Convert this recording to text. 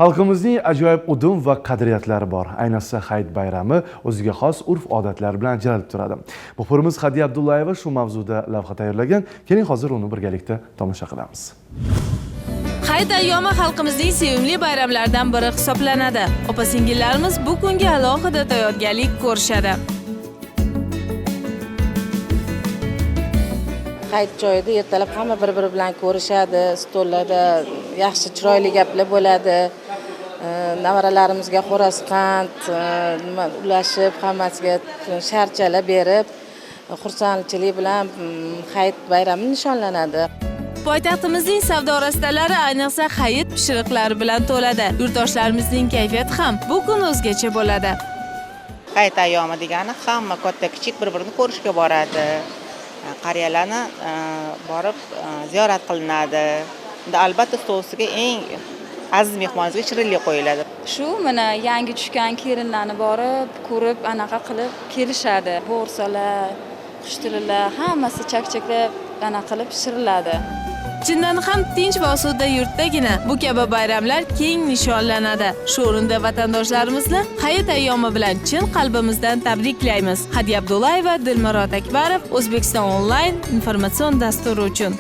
Xalqimizning ajoyib udum va qadriyatlari bor. Ayniqsa Hayit bayrami o'ziga xos urf-odatlar bilan ajralib turadi. Muxbirimiz Hadiya Abdullayeva shu mavzuda lavha tayyorlagan. Keling, hozir uni birgalikda tomosha qilamiz. Hayit ayyomi xalqimizning sevimli bayramlaridan biri hisoblanadi. Opa-singillarimiz bu kunga alohida tayyorgarlik ko'rishadi. Hayit joyida ertalab hamma bir-biri bilan ko'rishadi, stollarda yaxshi chiroyli gaplar bo'ladi. Nevaralarimizga xo'roz qand, nima ulashib, hammasiga sharchalar berib, xursandchilik bilan Hayit bayrami nishonlanadi. Poytaxtimizning savdo rastalari ayniqsa hayit pishiriqlari bilan to'ladi. Yurtdoshlarimizning kayfiyati ham bu kun o'zgacha bo'ladi. Hayit ayyomi degani hamma katta kichik bir-birini ko'rishga boradi. Qariyalarni borib ziyorat qilinadi. Unda albatta stolsiga eng aziz mehmonimizga shirinlik qo'yiladi. Shu mana yangi tushgan kelinlarni borib, ko'rib, anaqa qilib kelishadi. Bo'rsalar, qushtirlar, hammasi chak-chaklab anaqa qilib pishiriladi. Chindan ham tinch va osuda yurtdagina bu kabi bayramlar keng nishonlanadi. Shu o'rinda vatandoshlarimizni Hayit ayyomi bilan chin qalbimizdan tabriklaymiz. Hadiya Abdullayeva, Dilmurod Akbarov, O'zbekiston onlayn informatsion dasturi uchun.